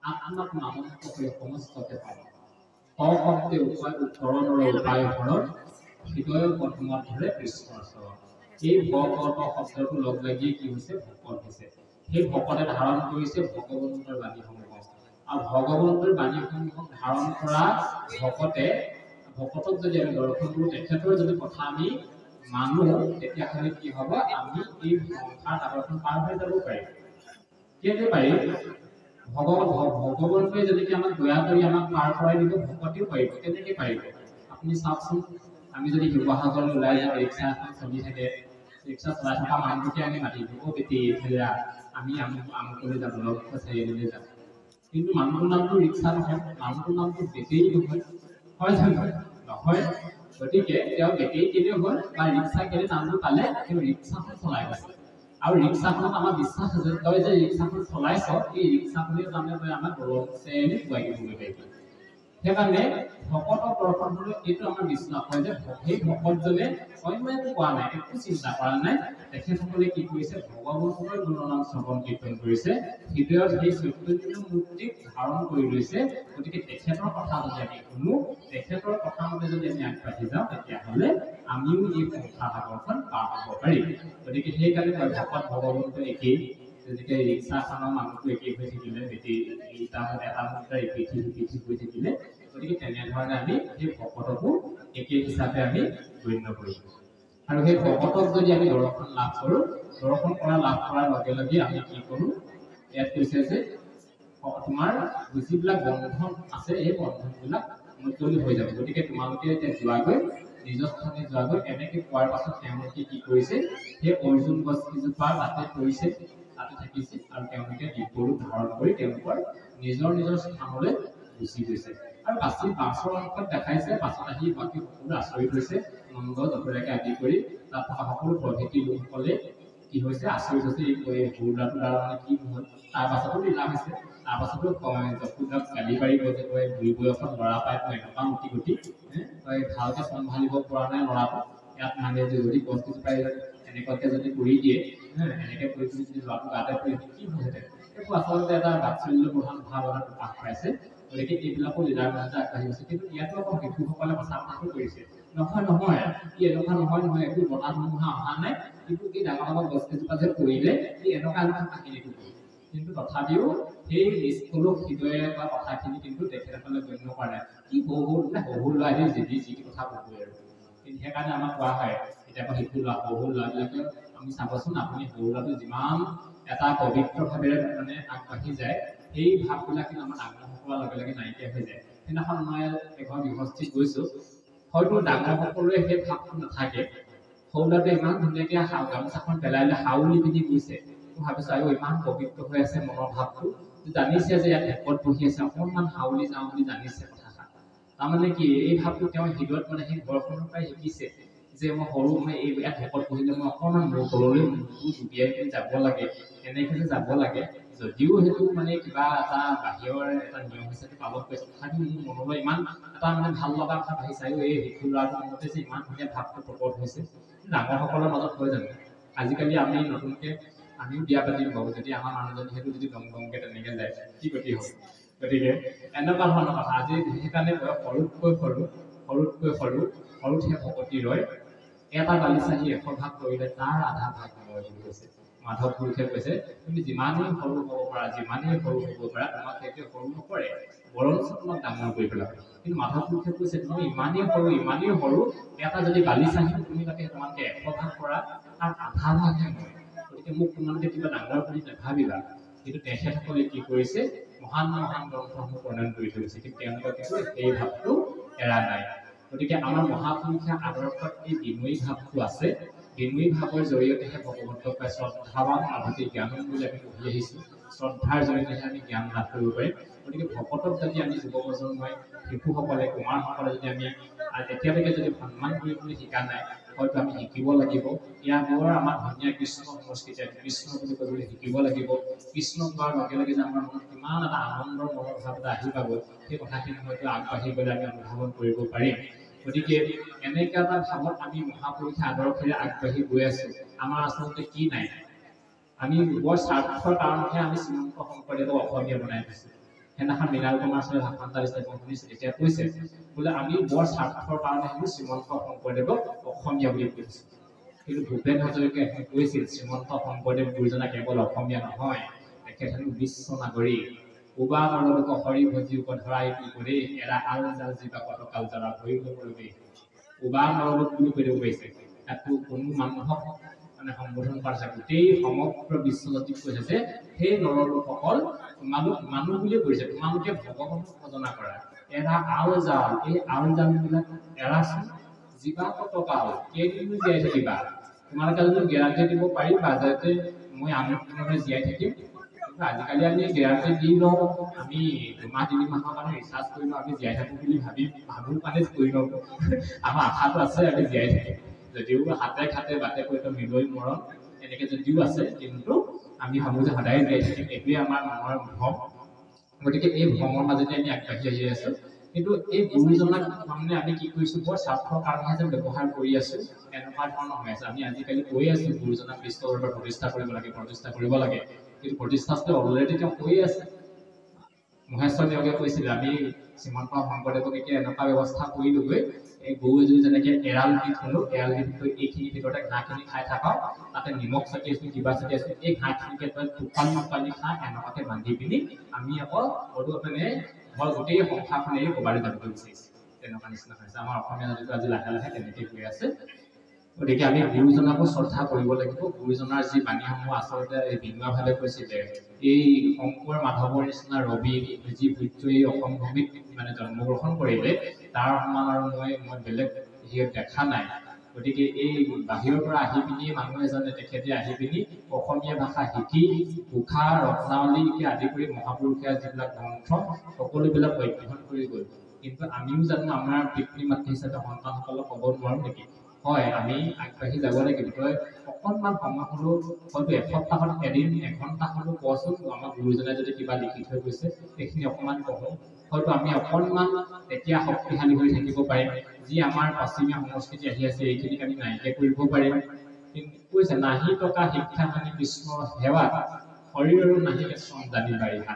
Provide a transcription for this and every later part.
আত্মাক নামন্ত কৰি সমস্তকে পায় শব্দে উত্তৰণৰ উপায় হৰণ হৃদয় পদ্মত ধৰে কৃষ্ণৰ চৰণ এই ভকত শব্দটো লগ লাগি কি হৈছে ভকত হৈছে সেই ভকতে ধাৰণ কৰিছে ভগৱন্তৰ বাণীসমূহ আৰু ভগৱন্তৰ বাণীসমূহ ধাৰণ কৰা ভকতক যদি আমি দৰ্শন কৰোঁ তেখেতৰ যদি কথা আমি মানো তেতিয়াহ'লে কি হ'ব আমি এই সংসাৰ সাগৰখন পাৰ হৈ যাব পাৰিম কেনেকৈ পাৰিম ভগৱন্তই যদি আমাক দয়া কৰি আমাক পাৰ কৰাই দিব ভকতেও পাৰিব কেনেকৈ পাৰিব আপুনি চাওকচোন আমি যদি শিৱসাগৰলৈ ওলাই যাওঁ ৰিক্সা এখন চলি থাকে ৰিক্সা চলাই থকা মানুহটোকে আমি মাতি দিব বেটি আমি আমুকলৈ যাব চাৰিআলিলৈ যাম কিন্তু মানুহটোৰ নামটো ৰিক্সা নহয় মানুহটোৰ নামটো বেটেৰী নহয় হয় নহয় গতিকে তেওঁ বেটেৰী কেলে হ'ল বা ৰিক্সা কেলে নামটো পালে তেওঁ ৰিক্সাখন চলাই গৈছে আৰু ৰিক্সাখনত আমাৰ বিশ্বাস আছে তই যে ৰিক্সাখন চলাইছ এই ৰিক্সাখনে তাৰমানে আমাক চেৰিআলি পোৱাই দিবগৈ পাৰিব সেইকাৰণে ভকতক দৰ্শন কৰিবলৈ এইটো আমাৰ বিশ্বাস হয় যে সেই ভকতজনে অন্য একো কোৱা নাই একো চিন্তা কৰা নাই তেখেতসকলে কি কৰিছে ভগৱন্তৰ গুণনাম শ্ৰৱণ কীৰ্তন কৰিছে হৃদয়ত সেই চৈতন্য মূৰ্তিক ধাৰণ কৰি লৈছে গতিকে তেখেতৰ কথা যদি আমি শুনো তেখেতৰ কথা মতে যদি আমি আগবাঢ়ি যাওঁ তেতিয়াহ'লে আমিও এই সংসাৰ সাগৰখন পাৰ হ'ব পাৰিম গতিকে সেইকাৰণে ভকত ভগৱন্ত একেই যেনেকে ৰিক্সাখনৰ মানুহটো একেই হৈ থাকিলে এটা মুদ্ৰা ইপিঠি হৈ থাকিলে গতিকে তেনেধৰণে আমি সেই ভকতকো একেই হিচাপে আমি গণ্য কৰিম আৰু সেই ভকতক যদি আমি দৰ্শন লাভ কৰোঁ দৰ্শন লাভ কৰাৰ লগে লগে আমি কি কৰোঁ ইয়াত কৈছে যে তোমাৰ যিবিলাক বন্ধন আছে এই বন্ধনবিলাক মুকলি হৈ যাব গতিকে তোমালোকে এতিয়া যোৱাগৈ নিজৰ স্থানে যোৱাগৈ এনেকৈ কোৱাৰ পাছত তেওঁলোকে কি কৰিছে সেই অৰ্জুন গছ কেইজোপা তাতে পৰিছে তাতে থাকিছে আৰু তেওঁলোকে দিব্যৰূপ ধাৰণ কৰি তেওঁলোকৰ নিজৰ স্থানলৈ গুচি গৈছে আৰু পাছৰ অংশত দেখাইছে পাছত আহি বাকী সকলো আচৰিত হৈছে নন্দ যতৰাকে আদি কৰি তাত থকা সকলো প্ৰভৃতি লোকসকলে কি হৈছে আচৰিত হৈছে এই সৰুলাটো দ্বাৰা মানে কি হ'ল তাৰ পাছতো লীলা হৈছে তাৰ পাছতো যশোদাক গালি পাৰিব যে তই বুঢ়ী বয়সত ল'ৰা পাই তই এনেকুৱা মুটি গুটি তই ভালকৈ চম্ভালিব পৰা নাই ল'ৰাটো ইয়াত মানে যদি গছ কেইজোপাই এনেকুৱাকৈ যদি কৰি দিয়ে এনেকৈ কৰি যদি ল'ৰাটো গাতে পৰি কি হৈছেহেঁতেন এইটো আচলতে এটা বাৎসল্য প্ৰধান ভাৱ এটা প্ৰকাশ পাইছে গতিকে এইবিলাকো লীলাৰ মাজতে আগবাঢ়ি গৈছে কিন্তু ইয়াতো আকৌ শিশুসকলে সঁচা কথাটো কৰিছে নহয় ই এনেকুৱা নহয় একো বতাহ ধুমুহা অহা নাই কিন্তু কি ডাঙৰ গছ কেইজোপা যে পৰিলে ই এনেকুৱা কাহিনীটো কিন্তু তথাপিও সেই নিষ্কলুষ হৃদয়ে বা কথাখিনি কিন্তু তেখেতসকলে গণ্য কৰা নাই কি বহু ল'ৰাই যি কথা ক'বই আৰু কিন্তু সেইকাৰণে আমাক কোৱা হয় কেতিয়াবা সৰু ল'ৰাবিলাকে আমি চাবচোন আপুনি সৰু ল'ৰাটো যিমান এটা পবিত্ৰভাৱেৰে মানে আগবাঢ়ি যায় সেই ভাৱবিলাক কিন্তু আমাৰ ডাঙৰসকলৰ লগে লগে নাইকিয়া হৈ যায় সেইদিনাখন মই এখন গৃহস্থিত গৈছোঁ হয়তো ডাঙৰসকলোৰে সেই ভাৱটো নাথাকে সৰু ল'ৰাটোৱে ইমান ধুনীয়াকৈ গামোচাখন পেলাই লৈ হাউলি পিন্ধি গৈছে মই ভাবিছোঁ আৰু ইমান পবিত্ৰ হৈ আছে মনৰ ভাৱটো জানিছে যে ইয়াত ভকত বহি আছে অকণমান হাউলি যাওঁ বুলি জানিছে কথাষাৰ তাৰমানে কি এই ভাৱটো তেওঁ হৃদয়ত মানে সেই ঘৰখনৰ পৰাই শিকিছে যে মই এই ইয়াত ভকত বহিলে মই অকণমান মোৰ তললৈ মূৰটো ডুবিয়াই পিনি যাব লাগে এনেকৈ যে যাব লাগে যদিও সেইটো মানে কিবা এটা বাহিৰৰ এটা নিয়ম হিচাপে পালন কৰিছে তথাপিও মোৰ মনলৈ ইমান এটা মানে ভাল লগা কথা ভাবিছে আৰু এই শিশু ল'ৰাটোৰ মনতে যে ইমান ধুনীয়া ভাৱটো প্ৰকট হৈছে ডাঙৰসকলৰ মাজত হৈ জানো আজিকালি আমি নতুনকৈ আমিও বিয়া পাতিম বাৰু যদি আমাৰ মানুহজনী সেইটো যদি দমকৈ তেনেকৈ যায় কি গতি হ'ব গতিকে এনেকুৱা ধৰণৰ কথা আজি সেইকাৰণে সৰুতহে ভকতি ৰয় এটা বালিচাহী 100 ভাগ কৰিলে তাৰ আধা ভাগ হয় বুলি কৈছে মাধৱ পুৰুষে কৈছে তুমি যিমানেই সৰু হ'ব পাৰা তোমাক সেইটো সৰু নকৰে বৰঞ্চ তোমাক ডাঙৰ কৰি পেলাব কিন্তু মাধৱ পুৰুষে কৈছে তুমি ইমানেই সৰু এটা যদি বালিচাহী তুমি তাকে তোমালোকে 100 ভাগ কৰা তাৰ আধা ভাগহে মই গতিকে মোক তোমালোকে কিবা ডাঙৰ বুলি নাভাবিবা কিন্তু তেখেতসকলে কি কৰিছে মহান গ্ৰন্থসমূহ প্ৰণয়ন কৰি থৈ গৈছে কিন্তু তেওঁলোকে কিন্তু এই ভাৱটো এৰা নাই গতিকে আমাৰ মহাপুৰুষে আদৰ্শত এই বিনয়ী ভাৱটো আছে বিনয়ী ভাৱৰ জৰিয়তেহে ভগৱন্তক পাই শ্ৰদ্ধাৱান মাধৱী জ্ঞান বুলি আমি পঢ়ি আহিছোঁ শ্ৰদ্ধাৰ জৰিয়তেহে আমি জ্ঞান লাভ কৰিব পাৰিম গতিকে ভকতক যদি আমি যুৱ প্ৰজন্মই শিশুসকলে কুমাৰসকলে যদি আমি এতিয়ালৈকে যদি সন্মান কৰিবলৈ শিকা নাই হয়তো আমি শিকিব লাগিব ইয়াৰ বৰ আমাৰ ধুনীয়া কৃষ্ণ সংস্কৃতি কৃষ্ণ বুলি ক'বলৈ শিকিব লাগিব কৃষ্ণ কোৱাৰ লগে লগে যে আমাৰ মনত কিমান এটা আনন্দৰ মনোভাৱ এটা আহি পাব সেই কথাখিনি হয়তো আগবাঢ়ি গ'লে আমি অনুধাৱন কৰিব পাৰিম গতিকে এনেকুৱা এটা ভাৱত আমি মহাপুৰুষে আদৰ্শৰে আগবাঢ়ি গৈ আছোঁ আমাৰ আচলতে কি নাই আমি বৰ স্বাৰ্থৰ কাৰণেহে আমি শ্ৰীমন্ত শংকৰদেৱক অসমীয়া বনাই দিছোঁ সেইদিনাখন মৃণাল কুমাৰ ছাৰে ভাষণ এটা দিছে মই শুনিছোঁ তেতিয়া কৈছে বোলে আমি বৰ স্বাৰ্থৰ কাৰণে হেনো শ্ৰীমন্ত শংকৰদেৱক অসমীয়া বুলি কৈছোঁ কিন্তু ভূপেন হাজৰিকাই কৈছিল শ্ৰীমন্ত শংকৰদেৱ গুৰুজনা কেৱল অসমীয়া নহয় তেখেত হেনো বিশ্ব নাগৰিক উবা নৰলোক হৰি ভজি উপধৰাই কি কৰি এৰা আল জাল জীৱা কটকাল জৰা ভৰি ল'বলৈ উবা নৰলোক বুলি কৈ দিব পাৰিছে তাতো কোনো মানুহক মানে সম্বোধন কৰা যায় গোটেই সমগ্ৰ বিশ্বজাতিক কৈছে যে সেই নৰলোকসকল মানুহ বুলিয়ে কৈছে তোমালোকে ভগৱানক ভজনা কৰা এৰা আল জাল এই আল জালবিলাক এৰাচোন জীৱা কটকাল কেইদিন জীয়াই থাকিবা তোমালোকে যদি গেৰাণ্টি দিব পাৰিবা যাতে মই আমুক দিনলৈ জীয়াই থাকিম আজিকালি আমি গেৰাণ্টি দি লওঁ আমি 2-3 মাহৰ কাৰণে ৰিচাৰ্জ কৰি লওঁ আমি জীয়াই থাকোঁ বুলি ভাবো মানে কৰি লওঁ আমাৰ আশাটো আছে আমি জীয়াই থাকিম যদিও হাতে খাতে বাটে কৈতো মিলৈ মৰণ এনেকৈ যদিও আছে কিন্তু আমি ভাবোঁ যে সদায় জীয়াই থাকিম এইটোৱে আমাৰ মনৰ ভ্ৰম গতিকে এই ভ্ৰমৰ মাজতে আমি আগবাঢ়ি আহি আছোঁ কিন্তু এই গুৰুজনাক মানে আমি কি কৰিছোঁ বৰ স্বাৰ্থৰ কাৰণে যেন ব্যৱহাৰ কৰি আছোঁ এনেকুৱা ধৰণৰ হৈ আছে আমি আজিকালি কৈ আছোঁ গুৰুজনাক বিশ্বদৰবাৰত প্ৰতিষ্ঠা কৰিব লাগে কিন্তু প্ৰতিষ্ঠাটো অলৰেডি তেওঁ কৈয়ে আছে মহেশ্বৰ দেউগে কৈছিলে আমি শ্ৰীমন্ত শংকৰদেৱক এতিয়া এনেকুৱা ব্যৱস্থা কৰিলোগৈ এই গৰু এজনী যেনেকৈ এৰাল দি থলোঁ এৰাল দি থৈ এইখিনি ভিতৰতে ঘাঁহখিনি খাই থাকক তাতে নিমখ ছটিয়াইছোঁ কিবা ছটিয়াইছোঁ এই ঘাঁহখিনিকে তই টোপালি খা এনেকুৱাকৈ বান্ধি পিনি আমি আকৌ মানে ঘৰ গোটেই সংসাৰখন এৰি ক'বালৈ যাবলৈ বিচাৰিছোঁ তেনেকুৱা নিচিনা হৈছে আমাৰ অসমীয়া জাতিটো আজি লাহে লাহে তেনেকৈ গৈ আছে গতিকে আমি গুৰুজনাকো শ্ৰদ্ধা কৰিব লাগিব গুৰুজনাৰ যি বাণীসমূহ আচলতে বিনুৱাভাৱে কৈছিলে এই শংকৰ মাধৱৰ নিচিনা ৰবি যি সূৰ্যই অসম ভূমিত মানে জন্মগ্ৰহণ কৰিলে তাৰ সমান আৰু মই বেলেগ দেখা নাই গতিকে এই বাহিৰৰ পৰা আহি পিনি মানুহ এজনে তেখেতে আহি পিনি অসমীয়া ভাষা শিকি ঘোষা ৰত্নাৱলীকে আদি কৰি মহাপুৰুষীয়া যিবিলাক গ্ৰন্থ সকলোবিলাক অধ্যয়ন কৰি গ'ল কিন্তু আমিও জানো আমাৰ পিতৃ মাতৃ হিচাপে সন্তানসকলক ক'ব নোৱাৰোঁ নেকি হয় আমি আগবাঢ়ি যাব লাগিব তই অকণমান সময় হ'লেও হয়তো এসপ্তাহত এদিন এঘণ্টা হ'লেও কচোন আমাৰ গুৰুজনে যদি কিবা লিখি থৈ গৈছে সেইখিনি অকণমান পঢ়োঁ হয়তো আমি অকণমান তেতিয়া শক্তিশালী হৈ থাকিব পাৰিম যি আমাৰ পশ্চিমীয়া সংস্কৃতি আহি আছে এইখিনিক আমি নাইকিয়া কৰিব পাৰিম কিন্তু কৈছে নাহি টকা শিক্ষা হানি কৃষ্ণ সেৱাত শৰীৰৰো নাহিকে শ্ৰম জানি বাৰিষা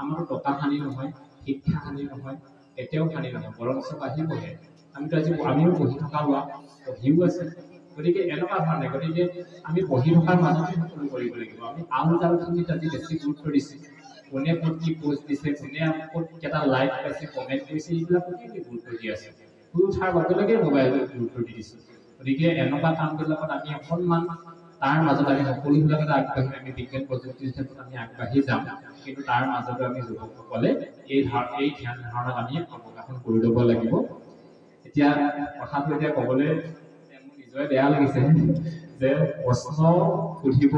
আমাৰো টকা হানি নহয় শিক্ষা হানি নহয় এতিয়াও হানি নহয় বৰঞ্চ বাঢ়িবহে আমিও পঢ়ি থকা লোৱা পঢ়িও আছে গতিকে এনেকুৱা ধৰণে গতিকে আমি পঢ়ি থকাৰ মাজতে সকলো কৰিব লাগিব আমি আন জালখিনিত আজি বেছি গুৰুত্ব দিছোঁ কোনে ক'ত কি পোষ্ট দিছে কোনে ক'ত কেইটা লাইক পাইছে কমেণ্ট কৰিছে এইবিলাককে আমি গুৰুত্ব দি আছোঁ শুই উঠাৰ লগে লগে মোবাইলত গুৰুত্ব দি দিছোঁ গতিকে এনেকুৱা কামবিলাকত আমি অকণমান তাৰ মাজত আমি সকলোবিলাকতে আগবাঢ়ি আমি বিজ্ঞান প্ৰযুক্তিৰ ক্ষেত্ৰত আমি আগবাঢ়ি যাম কিন্তু তাৰ মাজতো আমি যুৱকসকলে এই ধ্যান ধাৰণাক আমি অৱগাহন কৰি ল'ব লাগিব এতিয়া কথাটো এতিয়া ক'বলৈ মোৰ নিজৰে বেয়া লাগিছে যে প্ৰশ্ন সুধিব